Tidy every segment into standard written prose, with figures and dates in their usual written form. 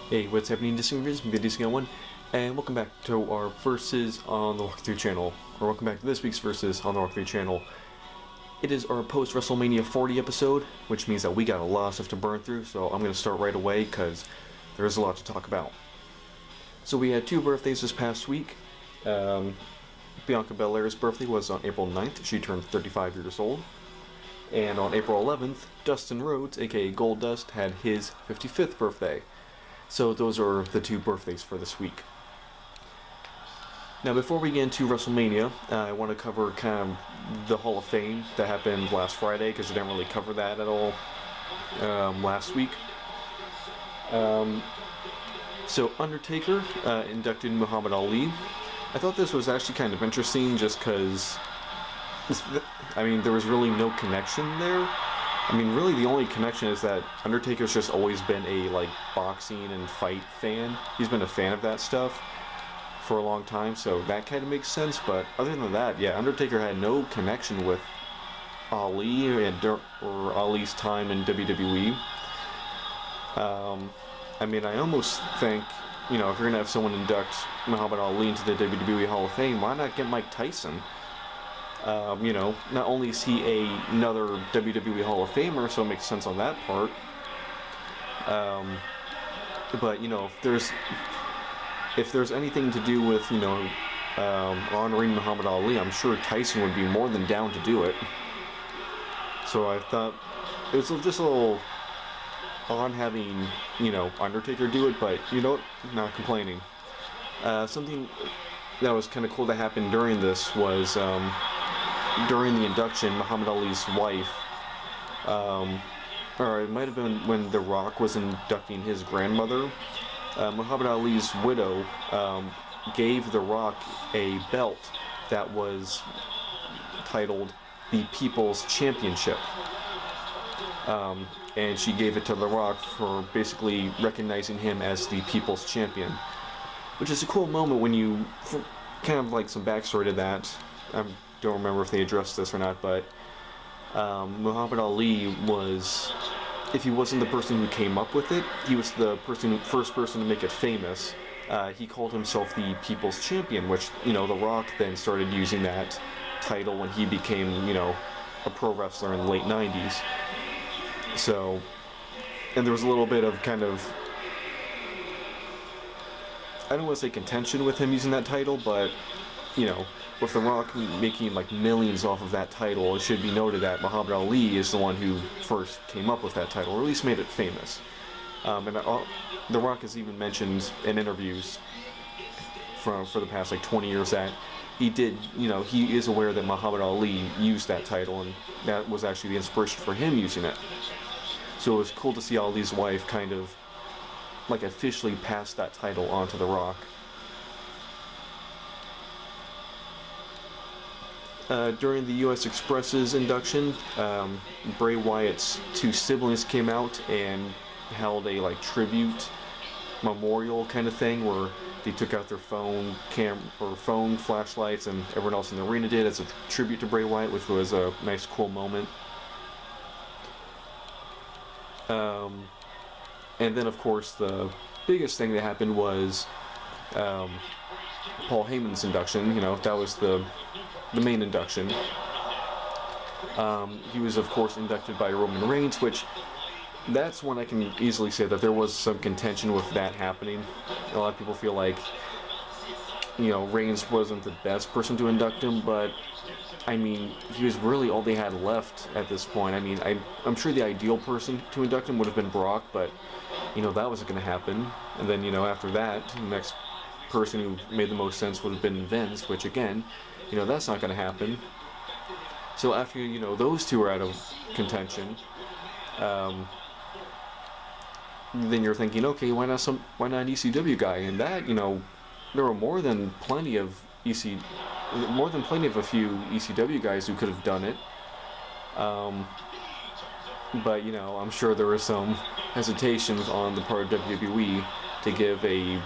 Hey, what's happening, Discoveries? I'm Guy01, and welcome back to our Versus on the Walkthrough channel, or welcome back to this week's Versus on the Walkthrough channel. It is our post-WrestleMania 40 episode, which means that we got a lot of stuff to burn through, so I'm going to start right away, because there's a lot to talk about. So we had two birthdays this past week. Bianca Belair's birthday was on April 9th, she turned 35 years old. And on April 11th, Dustin Rhodes, aka Goldust, had his 55th birthday. So those are the two birthdays for this week. Now before we get into WrestleMania, I want to cover kind of the Hall of Fame that happened last Friday, because I didn't really cover that at all last week. So Undertaker inducted Muhammad Ali. I thought this was actually kind of interesting just because, I mean, there was really no connection there. I mean, really the only connection is that Undertaker's just always been a, like, boxing and fight fan. He's been a fan of that stuff for a long time, so that kind of makes sense, but other than that, yeah, Undertaker had no connection with Ali or Ali's time in WWE. I mean, I almost think, you know, if you're going to have someone induct Muhammad Ali into the WWE Hall of Fame, why not get Mike Tyson? You know, not only is he another WWE Hall of Famer, so it makes sense on that part, but, you know, if there's anything to do with, you know, honoring Muhammad Ali, I'm sure Tyson would be more than down to do it. So I thought it was just a little odd having, you know, Undertaker do it, but, you know what, not complaining. Something that was kind of cool that happened during this was, during the induction, Muhammad Ali's wife, or it might have been when The Rock was inducting his grandmother, Muhammad Ali's widow gave The Rock a belt that was titled the People's Championship. And she gave it to The Rock for basically recognizing him as the People's Champion. Which is a cool moment when you, kind of like some backstory to that. I don't remember if they addressed this or not, but Muhammad Ali was, if he wasn't the person who came up with it, he was the first person to make it famous. He called himself the People's Champion, which, you know, The Rock then started using that title when he became, you know, a pro wrestler in the late 90s. So, and there was a little bit of kind of, I don't want to say contention with him using that title, but, you know, with The Rock making like millions off of that title, it should be noted that Muhammad Ali is the one who first came up with that title, or at least made it famous. And The Rock has even mentioned in interviews for the past like 20 years that he did, you know, he is aware that Muhammad Ali used that title, and that was actually the inspiration for him using it. So it was cool to see Ali's wife kind of like officially pass that title on to The Rock. During the U.S. Express's induction, Bray Wyatt's two siblings came out and held a like tribute memorial kind of thing where they took out their phone flashlights, and everyone else in the arena did as a tribute to Bray Wyatt, which was a nice, cool moment. And then, of course, the biggest thing that happened was Paul Heyman's induction. You know, that was the main induction. He was, of course, inducted by Roman Reigns, which that's when I can easily say that there was some contention with that happening. A lot of people feel like, you know, Reigns wasn't the best person to induct him, but I mean, he was really all they had left at this point. I mean, I'm sure the ideal person to induct him would have been Brock, but, you know, that wasn't going to happen. And then, you know, after that, the next person who made the most sense would have been Vince, which, again, you know, that's not going to happen. So after, you know, those two are out of contention, then you're thinking, okay, why not an ECW guy? And that, you know, there were more than plenty of a few ECW guys who could have done it. But, you know, I'm sure there was some hesitations on the part of WWE to give a,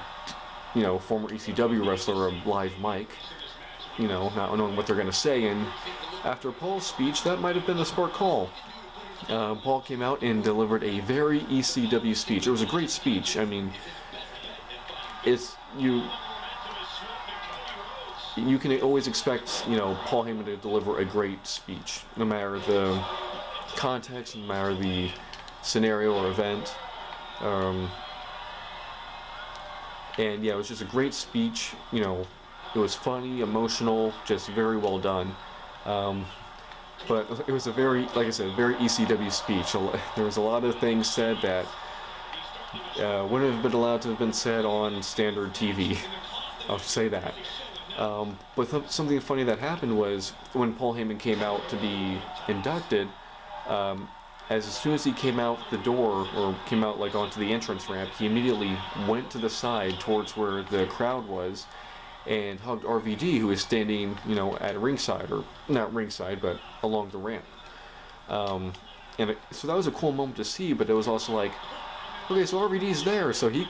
you know, former ECW wrestler a live mic, you know, not knowing what they're going to say. And after Paul's speech, that might have been a smart call. Paul came out and delivered a very ECW speech. It was a great speech. I mean, it's you can always expect, Paul Heyman to deliver a great speech, no matter the context, no matter the scenario or event. And yeah, it was just a great speech. It was funny, emotional, just very well done. But it was a very, like I said, very ECW speech. There was a lot of things said that wouldn't have been allowed to have been said on standard TV. I'll say that. But something funny that happened was when Paul Heyman came out to be inducted, as soon as he came out the door, or came out like onto the entrance ramp, he immediately went to the side towards where the crowd was and hugged RVD, who was standing, at ringside, or not ringside, but along the ramp. So that was a cool moment to see, but it was also like, okay, so RVD's there, so he,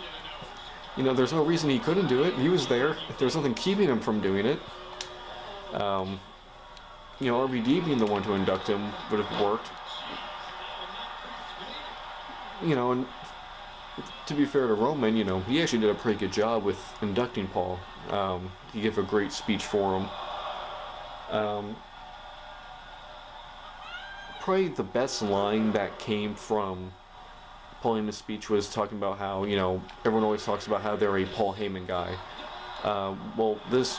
there's no reason he couldn't do it. He was there. There's nothing keeping him from doing it. RVD being the one to induct him would have worked. And to be fair to Roman, he actually did a pretty good job with inducting Paul. He gave a great speech for him. Probably the best line that came from Paul Heyman's speech was talking about how, everyone always talks about how they're a Paul Heyman guy.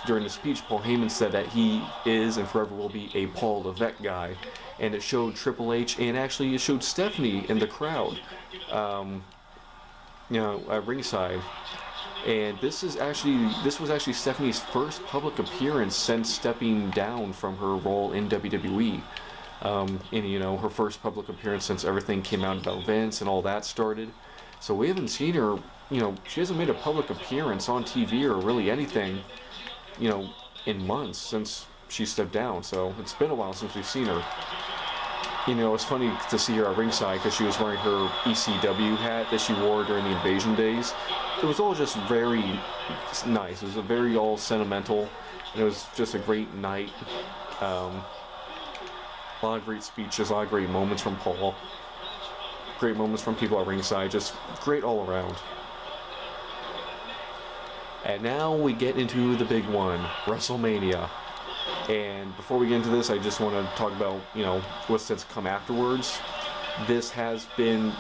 During the speech, Paul Heyman said that he is and forever will be a Paul Levesque guy. And it showed Triple H, and actually it showed Stephanie in the crowd, at ringside. And this was actually Stephanie's first public appearance since stepping down from her role in WWE. Her first public appearance since everything came out about Vince and all that started. So we haven't seen her, she hasn't made a public appearance on TV or really anything, in months since she stepped down. So it's been a while since we've seen her. It's funny to see her at ringside because she was wearing her ECW hat that she wore during the Invasion days. It was all just very nice. It was very all sentimental, and it was just a great night. A lot of great speeches, a lot of great moments from Paul. Great moments from people at ringside, just great all around. And now we get into the big one, WrestleMania. And before we get into this, I just want to talk about, what's to come afterwards. This has been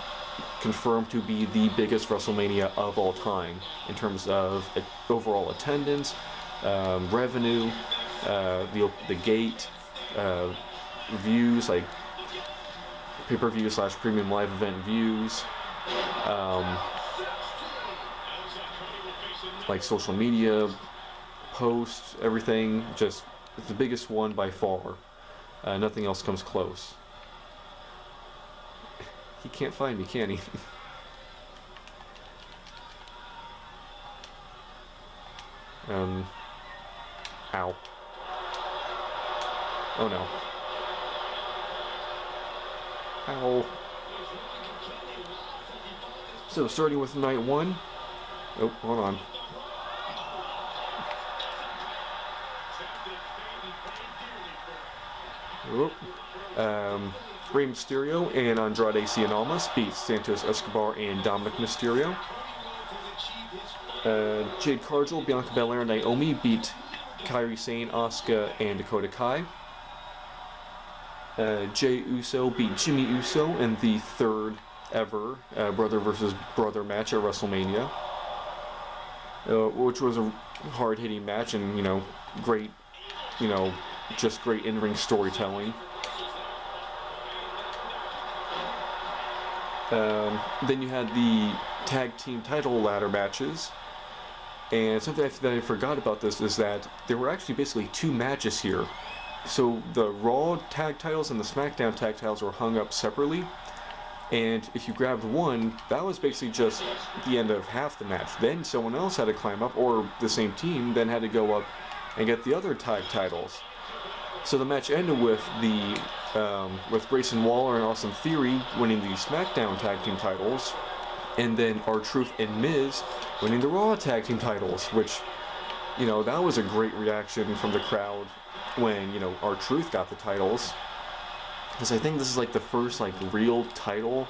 confirmed to be the biggest WrestleMania of all time in terms of overall attendance, revenue, the gate, views, like pay-per-view / premium live event views, like social media posts, everything. Just, it's the biggest one by far. Nothing else comes close. He can't find me, can he? Ow. Oh no. Ow. So, starting with night one. Oh, hold on. Rey Mysterio and Andrade Cien Almas beat Santos Escobar and Dominic Mysterio. Jade Cargill, Bianca Belair, and Naomi beat Kairi Sane, Asuka, and Dakota Kai. Jey Uso beat Jimmy Uso in the third ever brother versus brother match at WrestleMania, which was a hard-hitting match and great, just great in-ring storytelling. Then you had the tag team title ladder matches, and something that I forgot about this is that there were actually basically two matches here. So the Raw tag titles and the SmackDown tag titles were hung up separately, and if you grabbed one, that was basically just the end of half the match. Then someone else had to climb up, or the same team then had to go up and get the other tag titles. So the match ended with with Grayson Waller and Austin Theory winning the SmackDown tag team titles, and then R-Truth and Miz winning the Raw tag team titles, which, that was a great reaction from the crowd when, R-Truth got the titles. Because I think this is like the first real title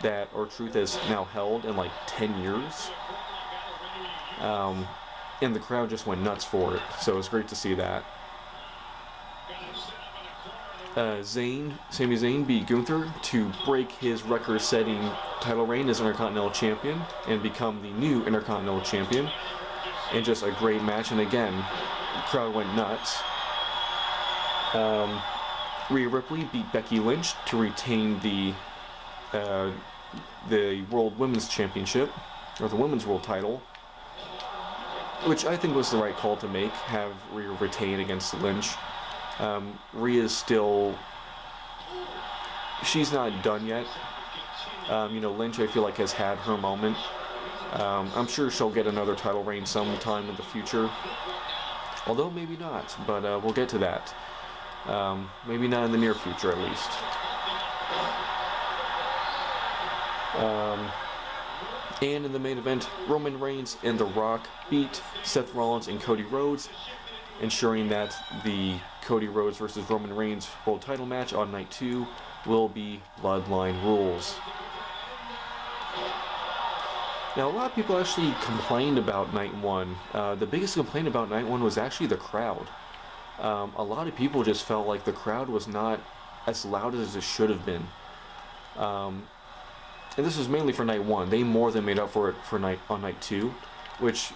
that R-Truth has now held in 10 years. and the crowd just went nuts for it. So it was great to see that. Sami Zayn beat Gunther to break his record-setting title reign as Intercontinental Champion and become the new Intercontinental Champion. And just a great match, and again, the crowd went nuts. Rhea Ripley beat Becky Lynch to retain the World Women's Championship, or the Women's World Title, which I think was the right call to make, have Rhea retain against Lynch. Rhea's still, she's not done yet. Lynch, I feel like, has had her moment. I'm sure she'll get another title reign sometime in the future, although maybe not, but we'll get to that. Maybe not in the near future, at least. And in the main event, Roman Reigns and The Rock beat Seth Rollins and Cody Rhodes, ensuring that the Cody Rhodes versus Roman Reigns World Title match on Night 2 will be Bloodline Rules. Now, a lot of people actually complained about Night 1. The biggest complaint about Night 1 was actually the crowd. A lot of people just felt like the crowd was not as loud as it should have been. And this was mainly for Night 1. They more than made up for it on Night 2, which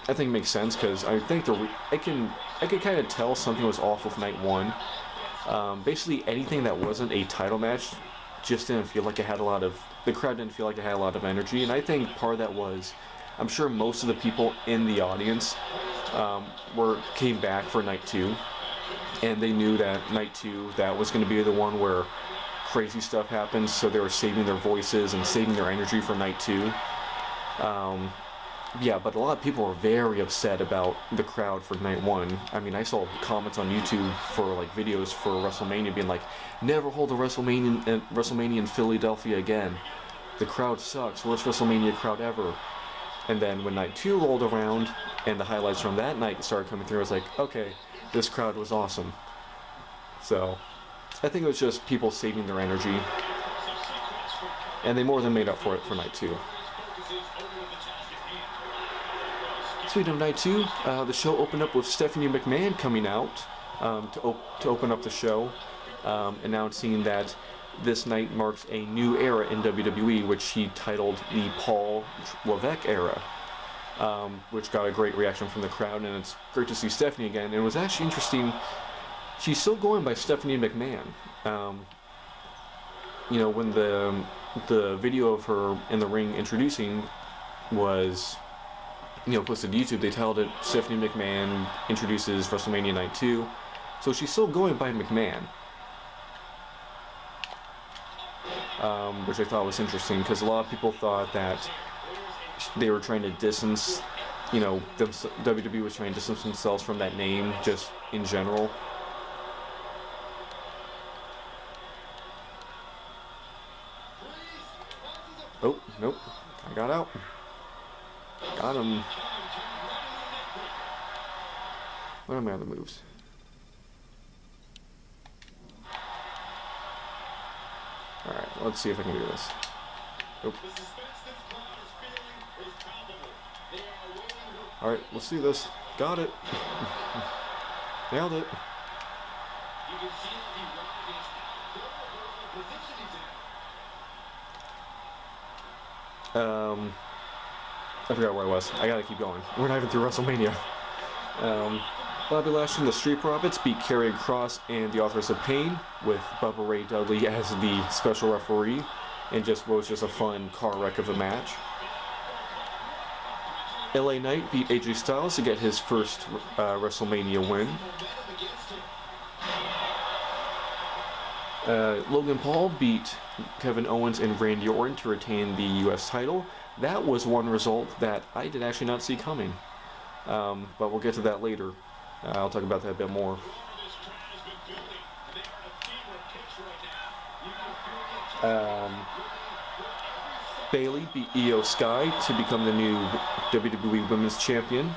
I think makes sense, because I think I could kind of tell something was off with Night 1. Basically, anything that wasn't a title match just didn't feel like it had the crowd didn't feel like it had a lot of energy, and I think part of that was, I'm sure most of the people in the audience came back for Night 2, and they knew that Night 2, that was going to be the one where crazy stuff happens, so they were saving their voices and saving their energy for Night 2. Yeah, but a lot of people were very upset about the crowd for Night 1. I mean, I saw comments on YouTube for videos for WrestleMania being like, never hold a WrestleMania in Philadelphia again. The crowd sucks, worst WrestleMania crowd ever. And then when Night 2 rolled around and the highlights from that night started coming through, I was like, okay, this crowd was awesome. So I think it was just people saving their energy, and they more than made up for it for Night 2. Speaking of Night 2, the show opened up with Stephanie McMahon coming out to open up the show, announcing that this night marks a new era in WWE, which she titled the Paul Levesque era, which got a great reaction from the crowd, and it's great to see Stephanie again. And it was actually interesting. She's still going by Stephanie McMahon. When the video of her in the ring introducing was, posted to YouTube, they titled it Stephanie McMahon introduces WrestleMania Night 2. So she's still going by McMahon, which I thought was interesting, because a lot of people thought that they were trying to distance, WWE was trying to distance themselves from that name just in general. Oh, nope. I got out. Got him. What are my other moves? Alright, let's see if I can do this. Nope. Alright, let's see this. Got it. Nailed it. I forgot where I was. I gotta keep going. We're not even through WrestleMania. Bobby Lashley and the Street Profits beat Karrion Kross and the Authors of Pain, with Bubba Ray Dudley as the special referee, and was just a fun car wreck of a match. LA Knight beat AJ Styles to get his first WrestleMania win. Logan Paul beat Kevin Owens and Randy Orton to retain the US title. That was one result that I did actually not see coming, but we'll get to that later. I'll talk about that a bit more. Bayley beat Io Sky to become the new WWE Women's Champion.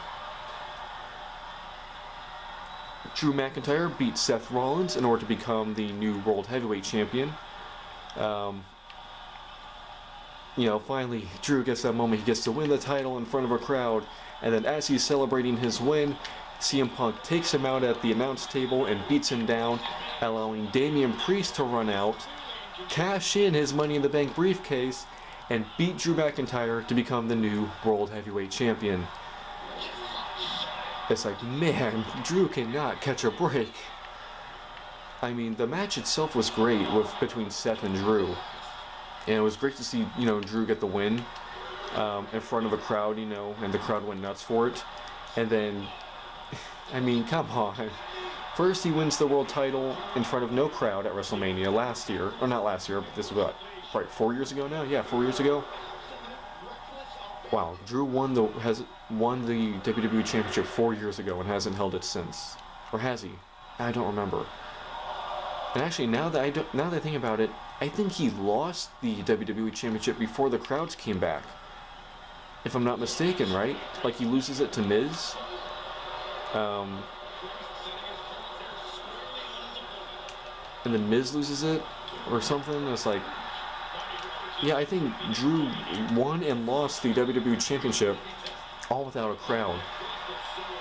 Drew McIntyre beat Seth Rollins in order to become the new World Heavyweight Champion. finally Drew gets that moment. He gets to win the title in front of a crowd. And then as he's celebrating his win, CM Punk takes him out at the announce table and beats him down, allowing Damian Priest to run out, cash in his Money in the Bank briefcase, and beat Drew McIntyre to become the new World Heavyweight Champion. It's like, man, Drew cannot catch a break. I mean, the match itself was great between Seth and Drew. And it was great to see, Drew get the win in front of a crowd, and the crowd went nuts for it. And then, I mean, come on. First, he wins the world title in front of no crowd at WrestleMania last year. Or not last year, but this was, probably 4 years ago now? Yeah, 4 years ago. Wow, Drew won the WWE Championship 4 years ago and hasn't held it since. Or has he? I don't remember. And actually, now that I think about it, I think he lost the WWE Championship before the crowds came back. If I'm not mistaken, right? Like, he loses it to Miz. And then Miz loses it or something. It's like, yeah, I think Drew won and lost the WWE Championship all without a crowd.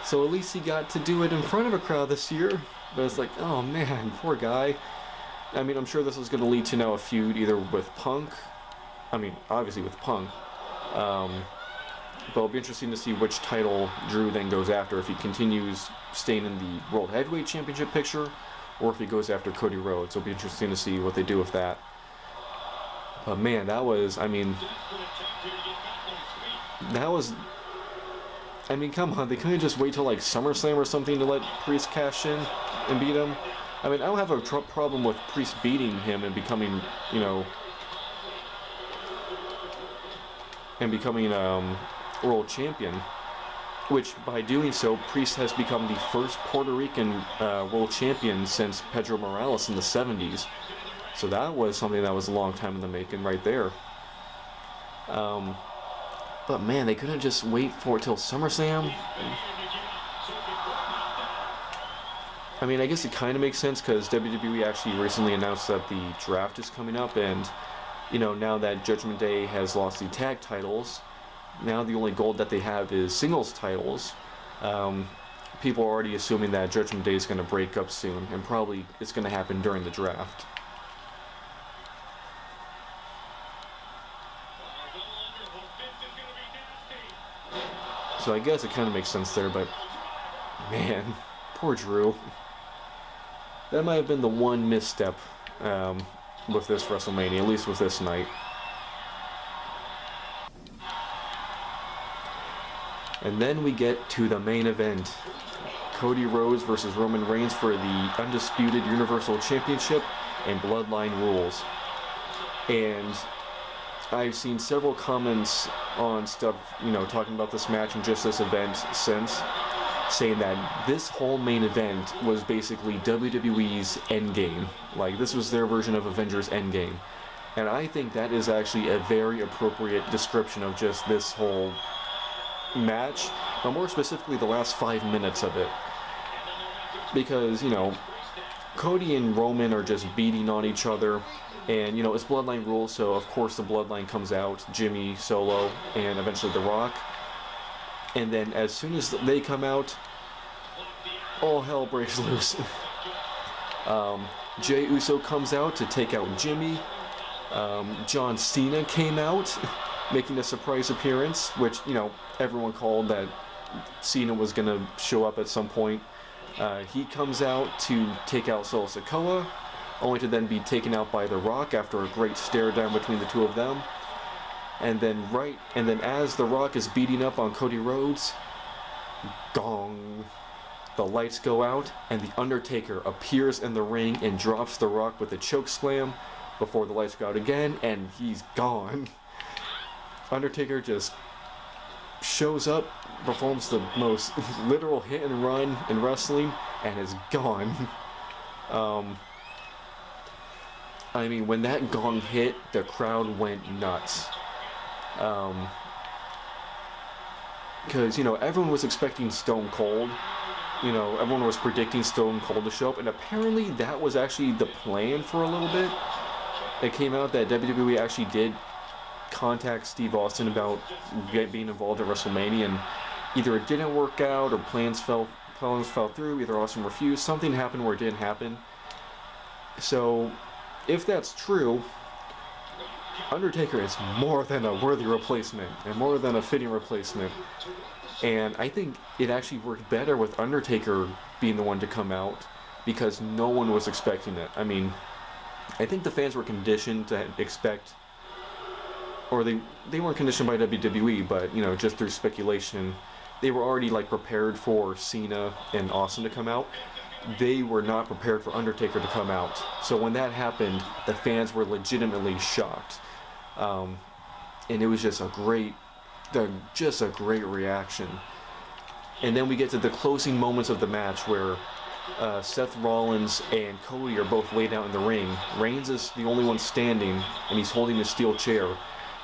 So at least he got to do it in front of a crowd this year. But it's like, oh man, poor guy. I mean, I'm sure this is going to lead to now a feud either with Punk. I mean, obviously with Punk. But it'll be interesting to see which title Drew then goes after. If he continues staying in the World Heavyweight Championship picture, or if he goes after Cody Rhodes. It'll be interesting to see what they do with that. But man, that was, I mean, come on, they couldn't just wait till like SummerSlam or something to let Priest cash in and beat him. I mean, I don't have a problem with Priest beating him and becoming, world champion. Which, by doing so, Priest has become the first Puerto Rican world champion since Pedro Morales in the 70s. So that was something that was a long time in the making right there. But man, they couldn't just wait for it till SummerSlam. I mean, I guess it kind of makes sense because WWE actually recently announced that the draft is coming up, and now that Judgment Day has lost the tag titles, now the only gold that they have is singles titles. People are already assuming that Judgment Day is going to break up soon, and probably it's going to happen during the draft. So I guess it kind of makes sense there, but man, poor Drew. That might have been the one misstep with this WrestleMania, at least with this night. And then we get to the main event. Cody Rhodes versus Roman Reigns for the undisputed Universal Championship and Bloodline rules. And I've seen several comments on stuff, talking about this match and just this event since, saying that this whole main event was basically WWE's Endgame. Like, this was their version of Avengers Endgame. And I think that is actually a very appropriate description of just this whole match, but more specifically the last 5 minutes of it. Because, Cody and Roman are just beating on each other. And, it's Bloodline rules, so of course the Bloodline comes out, Jimmy, Solo, and eventually The Rock. And then as soon as they come out, all hell breaks loose. Jey Uso comes out to take out Jimmy. John Cena came out, making a surprise appearance, which, everyone called that Cena was going to show up at some point. He comes out to take out Solo Sikoa, only to then be taken out by The Rock after a great stare down between the two of them. And then as The Rock is beating up on Cody Rhodes, gong, the lights go out, and The Undertaker appears in the ring and drops The Rock with a choke slam before the lights go out again, and he's gone. Undertaker just shows up, performs the most literal hit and run in wrestling, and is gone. I mean, when that gong hit, the crowd went nuts. Because, everyone was expecting Stone Cold. Everyone was predicting Stone Cold to show up, and apparently that was actually the plan for a little bit. It came out that WWE actually did contact Steve Austin about being involved at WrestleMania, and either it didn't work out or plans fell through. Either Austin refused. Something happened where it didn't happen. So, if that's true, Undertaker is more than a worthy replacement and more than a fitting replacement. And I think it actually worked better with Undertaker being the one to come out because no one was expecting it. I mean, I think the fans were conditioned to expect, or they weren't conditioned by WWE, but, you know, just through speculation, they were already, like, prepared for Cena and Austin to come out. They were not prepared for Undertaker to come out. So when that happened, the fans were legitimately shocked. And it was just a great reaction. And then we get to the closing moments of the match where Seth Rollins and Cody are both laid out in the ring. Reigns is the only one standing, and he's holding a steel chair.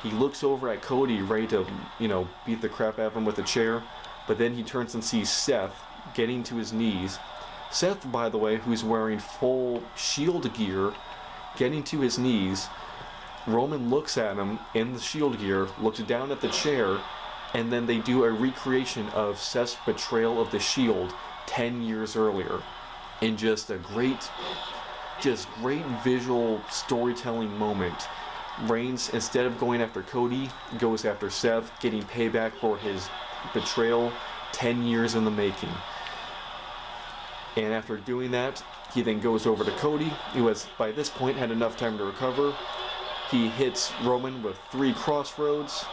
He looks over at Cody, ready to, you know, beat the crap out of him with a chair. But then he turns and sees Seth getting to his knees. Seth, by the way, who's wearing full Shield gear, getting to his knees. Roman looks at him in the Shield gear, looks down at the chair, and then they do a recreation of Seth's betrayal of the Shield 10 years earlier. In just a great visual storytelling moment. Reigns, instead of going after Cody, goes after Seth, getting payback for his betrayal 10 years in the making. And after doing that, he then goes over to Cody, who has by this point had enough time to recover. He hits Roman with 3 crossroads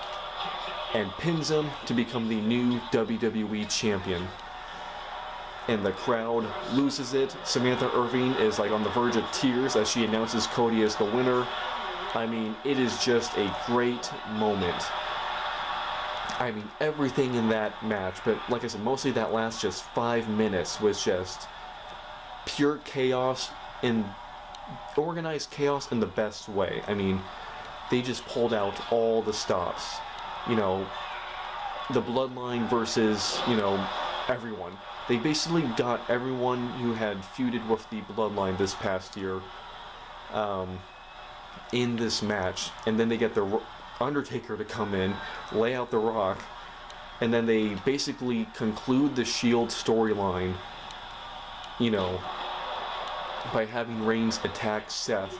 and pins him to become the new WWE champion. And the crowd loses it. Samantha Irving is like on the verge of tears as she announces Cody as the winner. I mean, it is just a great moment. I mean, everything in that match, but like I said, mostly that last just 5 minutes was just pure chaos and organized chaos in the best way. I mean, they just pulled out all the stops. You know, the Bloodline versus, you know, everyone. They basically got everyone who had feuded with the Bloodline this past year in this match. And then they get the Undertaker to come in, lay out the Rock, and then they basically conclude the Shield storyline, you know, by having Reigns attack Seth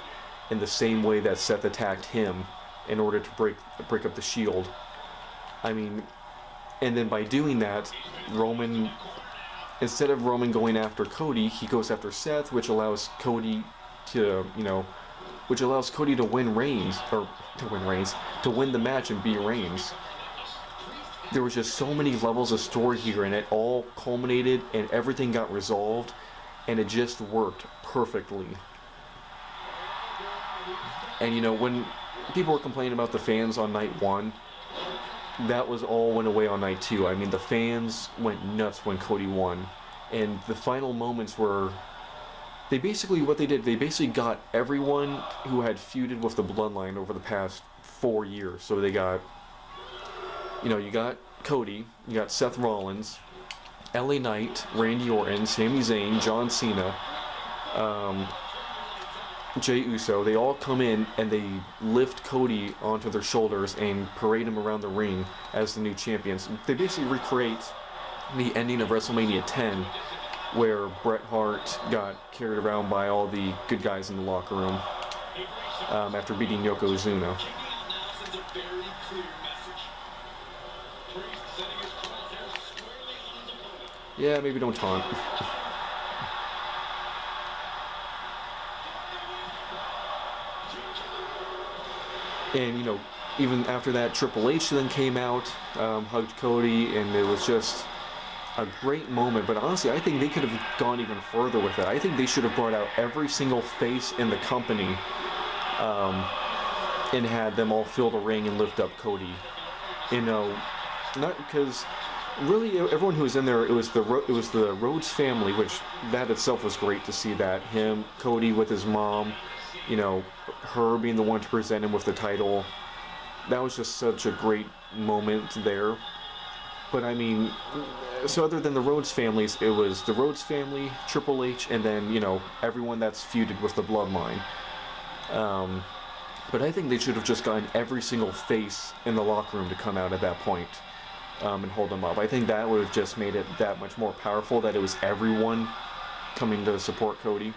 in the same way that Seth attacked him in order to break up the Shield. I mean, and then by doing that, Roman, instead of Roman going after Cody, he goes after Seth, which allows Cody to, you know, to win Reigns, to win the match and beat Reigns. There was just so many levels of story here, and it all culminated, and everything got resolved, and it just worked perfectly. And, you know, when people were complaining about the fans on night 1, that was all went away on night 2. I mean, the fans went nuts when Cody won. And the final moments were, they basically got everyone who had feuded with the Bloodline over the past 4 years. So they got, you know, you got Cody, you got Seth Rollins, LA Knight, Randy Orton, Sami Zayn, John Cena, Jey Uso. They all come in and they lift Cody onto their shoulders and parade him around the ring as the new champions. They basically recreate the ending of WrestleMania 10, where Bret Hart got carried around by all the good guys in the locker room after beating Yokozuna. Yeah, maybe don't taunt. And, you know, even after that, Triple H then came out, hugged Cody, and it was just a great moment. But honestly, I think they could have gone even further with it. I think they should have brought out every single face in the company and had them all fill the ring and lift up Cody. You know, not because really everyone who was in there, it was the Rhodes family, which that itself was great to see that. Him, Cody with his mom, you know, her being the one to present him with the title. That was just such a great moment there. But I mean, so other than the Rhodes families, it was the Rhodes family, Triple H, and then, you know, everyone that's feuded with the Bloodline. But I think they should have just gotten every single face in the locker room to come out at that point, and hold them up. I think that would have just made it that much more powerful, that it was everyone coming to support Cody.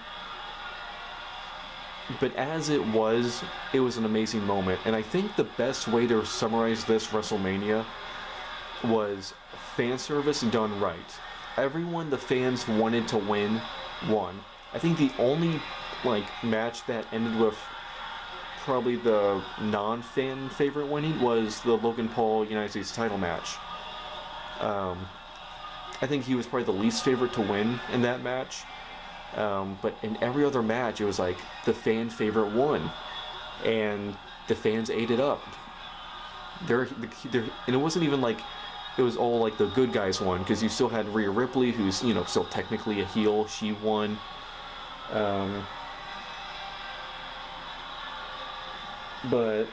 But as it was an amazing moment. And I think the best way to summarize this WrestleMania was fan service done right. Everyone the fans wanted to win won. I think the only match that ended with probably the non-fan favorite winning was the Logan Paul United States title match. I think he was probably the least favorite to win in that match. But in every other match, it was like the fan favorite won, and the fans ate it up. And it wasn't even like it was all like the good guys won, because you still had Rhea Ripley, who's still technically a heel. She won. But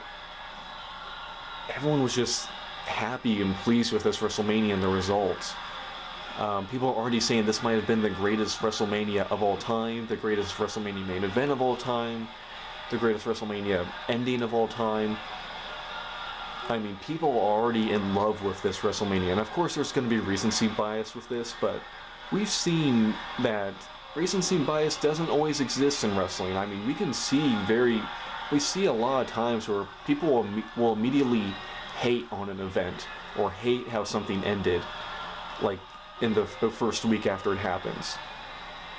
everyone was just happy and pleased with this WrestleMania and the results. People are already saying this might have been the greatest WrestleMania of all time, the greatest WrestleMania main event of all time, the greatest WrestleMania ending of all time. I mean, people are already in love with this WrestleMania, and of course there's going to be recency bias with this, but we've seen that recency bias doesn't always exist in wrestling. I mean, we see a lot of times where people will immediately hate on an event, or hate how something ended, like in the first week after it happens.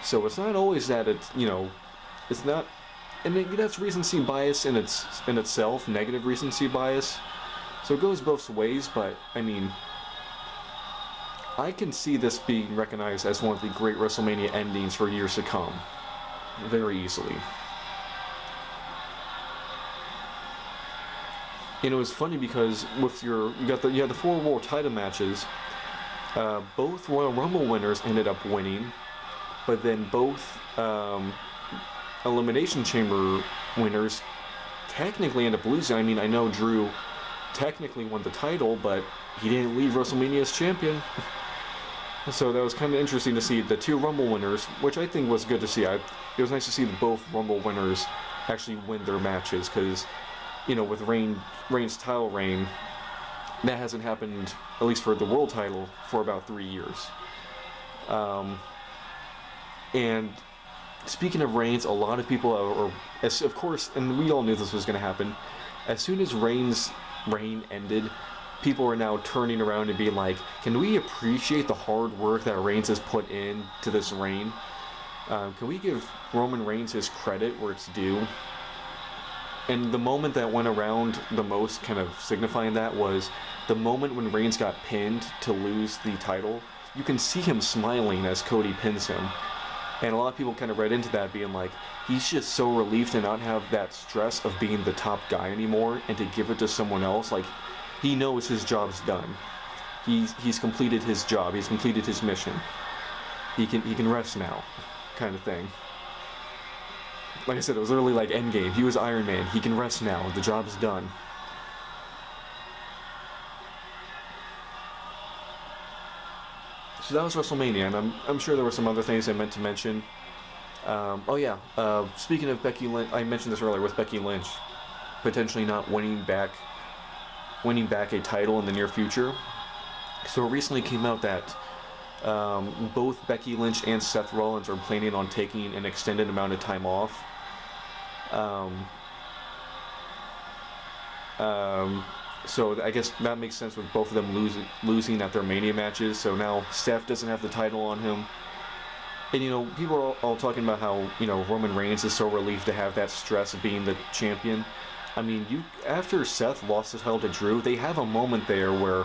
So it's not always that it's not, and that's recency bias in itself, negative recency bias. So it goes both ways, but I mean, I can see this being recognized as one of the great WrestleMania endings for years to come, very easily. And it was funny because with you had the 4 World title matches. Both Royal Rumble winners ended up winning, but then both Elimination Chamber winners technically ended up losing. I mean, I know Drew technically won the title, but he didn't leave WrestleMania as champion. So that was kind of interesting to see the 2 Rumble winners, which I think was good to see. It was nice to see both Rumble winners actually win their matches, because, with Reigns' title reign, that hasn't happened, at least for the world title, for about 3 years. And speaking of Reigns, a lot of people of course, and we all knew this was going to happen, as soon as Reigns' reign ended, people are now turning around and being like, can we appreciate the hard work that Reigns has put in to this reign? Can we give Roman Reigns his credit where it's due? And the moment that went around the most, kind of signifying that, was the moment when Reigns got pinned to lose the title. You can see him smiling as Cody pins him. And a lot of people kind of read into that, being like, he's just so relieved to not have that stress of being the top guy anymore, and to give it to someone else. Like, he knows his job's done. He's completed his job. He's completed his mission. He can rest now, kind of thing. Like I said, it was literally like Endgame. He was Iron Man. He can rest now. The job's done. So that was WrestleMania, and I'm sure there were some other things I meant to mention. Speaking of Becky Lynch, I mentioned this earlier with Becky Lynch potentially not winning back a title in the near future. So it recently came out that both Becky Lynch and Seth Rollins are planning on taking an extended amount of time off. So I guess that makes sense with both of them losing at their Mania matches. So now Steph doesn't have the title on him. And, people are all talking about how, Roman Reigns is so relieved to have that stress of being the champion. I mean, after Seth lost his title to Drew, they have a moment there where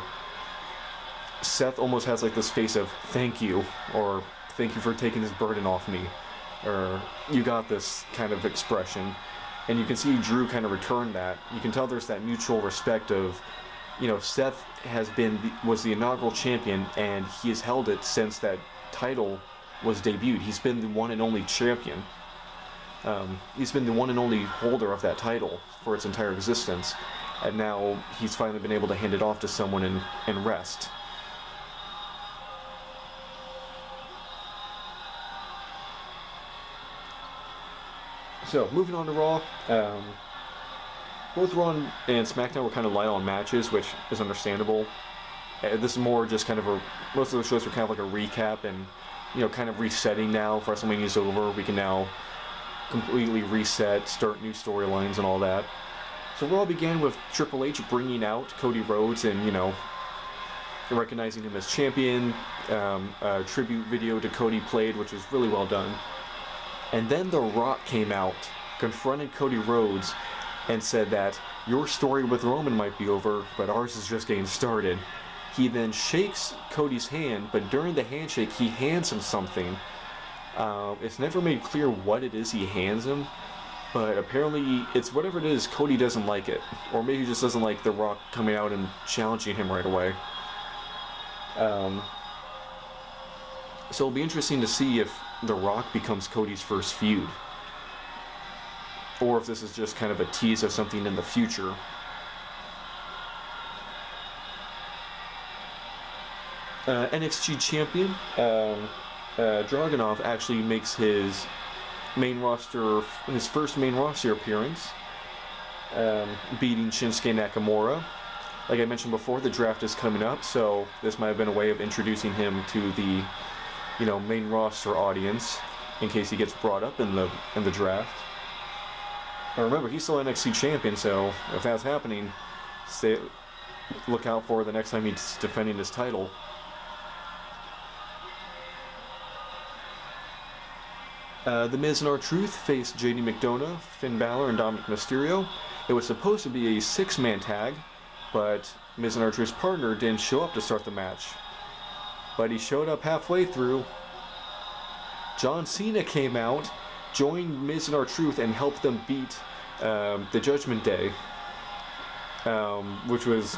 Seth almost has like this face of thank you, or thank you for taking this burden off me, or you got this kind of expression. And you can see Drew kind of return that. You can tell there's that mutual respect of, Seth was the inaugural champion, and he has held it since that title was debuted. He's been the one and only champion. He's been the one and only holder of that title for its entire existence. And now he's finally been able to hand it off to someone and rest. So, moving on to Raw. both Raw and SmackDown were kind of light on matches, which is understandable. This is more just kind of most of the shows were kind of like a recap and, kind of resetting now. WrestleMania's over. We can now completely reset, start new storylines and all that. So Raw began with Triple H bringing out Cody Rhodes and, recognizing him as champion. A tribute video to Cody played, which was really well done. And then The Rock came out, confronted Cody Rhodes, and said that your story with Roman might be over, but ours is just getting started. He then shakes Cody's hand, but during the handshake, he hands him something. It's never made clear what it is he hands him, but apparently it's whatever it is. Cody doesn't like it, or maybe he just doesn't like The Rock coming out and challenging him right away. So it'll be interesting to see if The Rock becomes Cody's first feud, or if this is just kind of a tease of something in the future. NXT champion Dragunov actually makes his first main roster appearance, beating Shinsuke Nakamura. Like I mentioned before, the draft is coming up, so this might have been a way of introducing him to the, main roster audience in case he gets brought up in the draft. And remember, he's still NXT champion, so if that's happening, look out for the next time he's defending his title. The Miz and R-Truth faced JD McDonough, Finn Balor, and Dominic Mysterio. It was supposed to be a 6-man tag, but Miz and R-Truth's partner didn't show up to start the match. But he showed up halfway through. John Cena came out, joined Miz and R-Truth, and helped them beat the Judgment Day. Which was,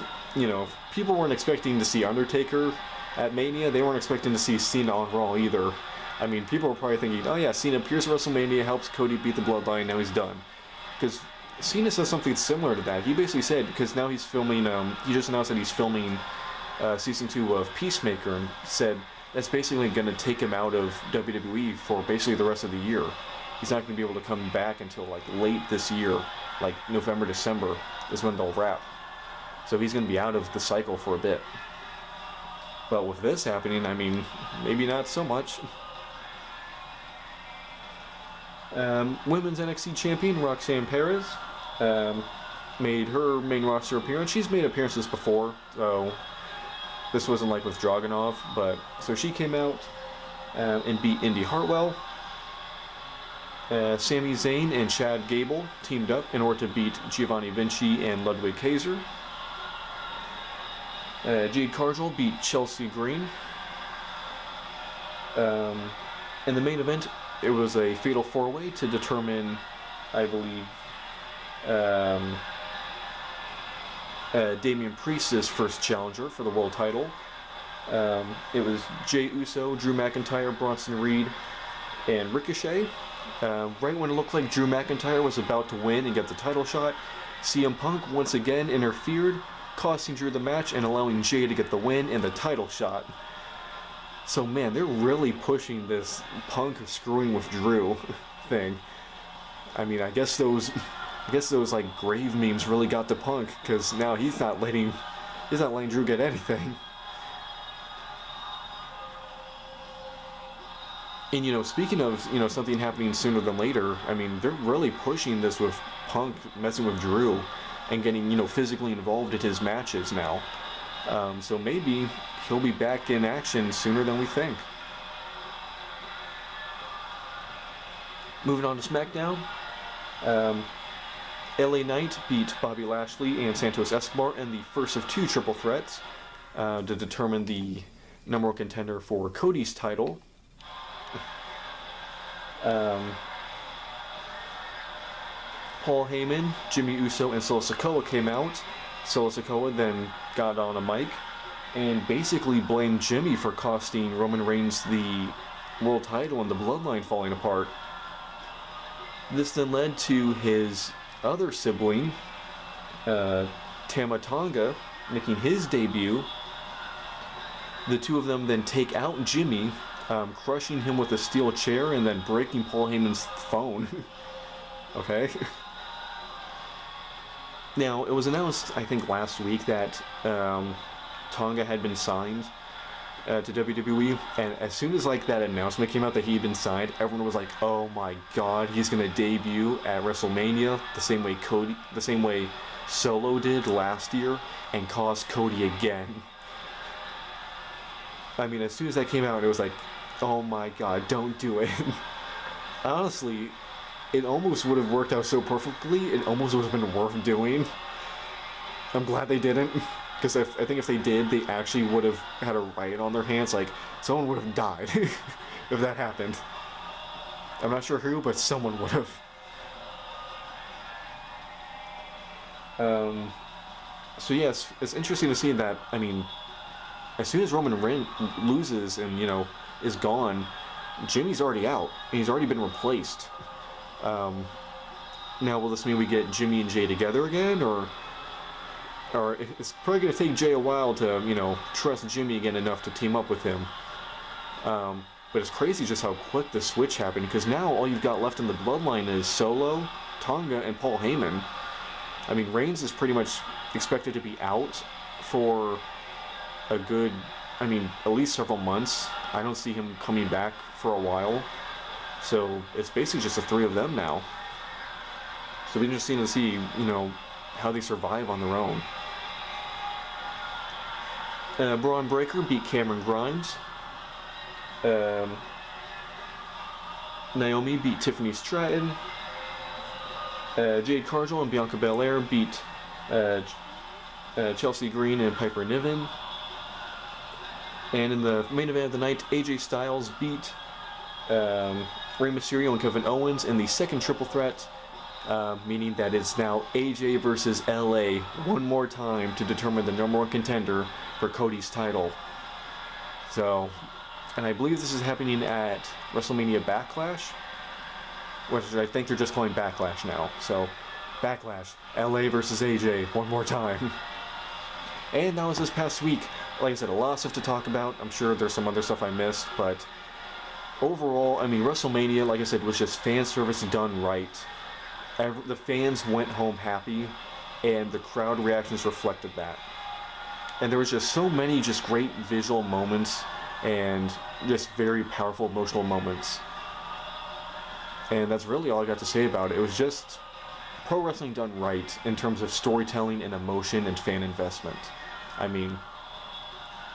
people weren't expecting to see Undertaker at Mania. They weren't expecting to see Cena on Raw either. I mean, people were probably thinking, oh yeah, Cena appears at WrestleMania, helps Cody beat the Bloodline, now he's done. Because Cena says something similar to that. He basically said, because now he's filming, he just announced that he's filming Season 2 of Peacemaker, and said that's basically going to take him out of WWE for basically the rest of the year. He's not going to be able to come back until like late this year, like November, December is when they'll wrap. So he's going to be out of the cycle for a bit. But with this happening, I mean, maybe not so much. Women's NXT champion Roxanne Perez made her main roster appearance. She's made appearances before, so this wasn't like with Dragunov, but so she came out and beat Indy Hartwell. Sami Zayn and Chad Gable teamed up in order to beat Giovanni Vinci and Ludwig Kaiser. Jade Cargill beat Chelsea Green. In the main event, it was a fatal 4-way to determine, I believe, Damian Priest's first challenger for the world title. It was Jey Uso, Drew McIntyre, Bronson Reed, and Ricochet. Right when it looked like Drew McIntyre was about to win and get the title shot, CM Punk once again interfered, costing Drew the match and allowing Jey to get the win and the title shot. So man, they're really pushing this Punk screwing with Drew thing. I mean, I guess those like grave memes really got to Punk, because now he's not letting Drew get anything. And speaking of something happening sooner than later, I mean, they're really pushing this with Punk messing with Drew and getting physically involved in his matches now. So maybe he'll be back in action sooner than we think. Moving on to SmackDown. LA Knight beat Bobby Lashley and Santos Escobar in the first of 2 triple threats to determine the number 1 contender for Cody's title. Paul Heyman, Jimmy Uso, and Solo Sikoa came out. Solo Sikoa then got on a mic and basically blamed Jimmy for costing Roman Reigns the world title and the bloodline falling apart. This then led to his other sibling, Tama Tonga, making his debut. The two of them then take out Jimmy, crushing him with a steel chair and then breaking Paul Heyman's phone. Okay. Now, it was announced, I think, last week that Tonga had been signed to WWE, and as soon as like that announcement came out that he had been signed, everyone was like, "Oh my God, he's gonna debut at WrestleMania the same way Solo did last year, and cause Cody again." I mean, as soon as that came out, it was like, "Oh my God, don't do it." Honestly, it almost would have worked out so perfectly. It almost would have been worth doing. I'm glad they didn't. Because I think if they did, they actually would have had a riot on their hands. Like, someone would have died if that happened. I'm not sure who, but someone would have. So yes, it's interesting to see that, I mean, as soon as Roman Reigns loses and, you know, is gone, Jimmy's already out. And he's already been replaced. Now, will this mean we get Jimmy and Jay together again, or it's probably going to take Jay a while to, you know, trust Jimmy again enough to team up with him. But it's crazy just how quick the switch happened, because now all you've got left in the bloodline is Solo, Tonga, and Paul Heyman. I mean, Reigns is pretty much expected to be out for a good, I mean, at least several months. I don't see him coming back for a while. So it's basically just the three of them now. So it'll be interesting to see, you know, how they survive on their own. Braun Breaker beat Cameron Grimes. Naomi beat Tiffany Stratton. Jade Cargill and Bianca Belair beat Chelsea Green and Piper Niven. And in the main event of the night, AJ Styles beat Rey Mysterio and Kevin Owens in the second triple threat. Meaning that it's now AJ versus LA one more time to determine the number one contender for Cody's title. So, and I believe this is happening at WrestleMania Backlash, which I think they're just calling Backlash now. So, Backlash, LA versus AJ one more time. And that was this past week. Like I said, a lot of stuff to talk about. I'm sure there's some other stuff I missed, but overall, I mean, WrestleMania, like I said, was just fan service done right. The fans went home happy, and the crowd reactions reflected that. And there was just so many just great visual moments and just very powerful emotional moments. And that's really all I got to say about it. It was just pro wrestling done right in terms of storytelling and emotion and fan investment. I mean,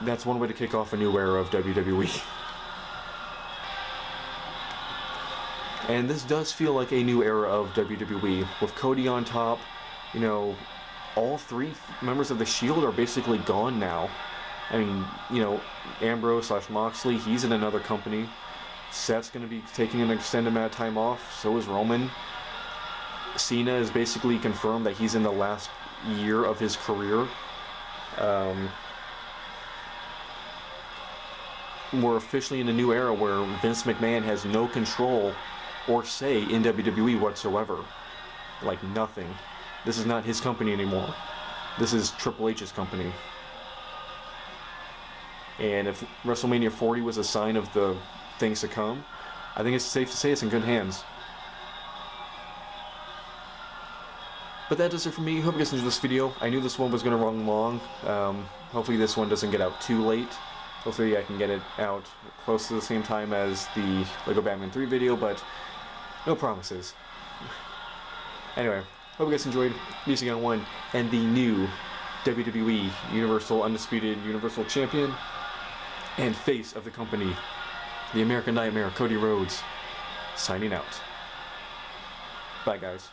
that's one way to kick off a new era of WWE. And this does feel like a new era of WWE, with Cody on top. You know, all three members of the Shield are basically gone now. I mean, you know, Ambrose / Moxley, he's in another company. Seth's going to be taking an extended amount of time off, so is Roman. Cena is basically confirmed that he's in the last year of his career. We're officially in a new era where Vince McMahon has no control or say in WWE whatsoever. Like, nothing. This is not his company anymore. This is Triple H's company. And if WrestleMania 40 was a sign of the things to come, I think it's safe to say it's in good hands. But that does it for me. Hope you guys enjoyed this video. I knew this one was going to run long. Hopefully this one doesn't get out too late. Hopefully I can get it out close to the same time as the Lego Batman 3 video, but no promises. Anyway, hope you guys enjoyed. Me, Guy01, and the new WWE Undisputed Universal Champion and face of the company, the American Nightmare, Cody Rhodes, signing out. Bye, guys.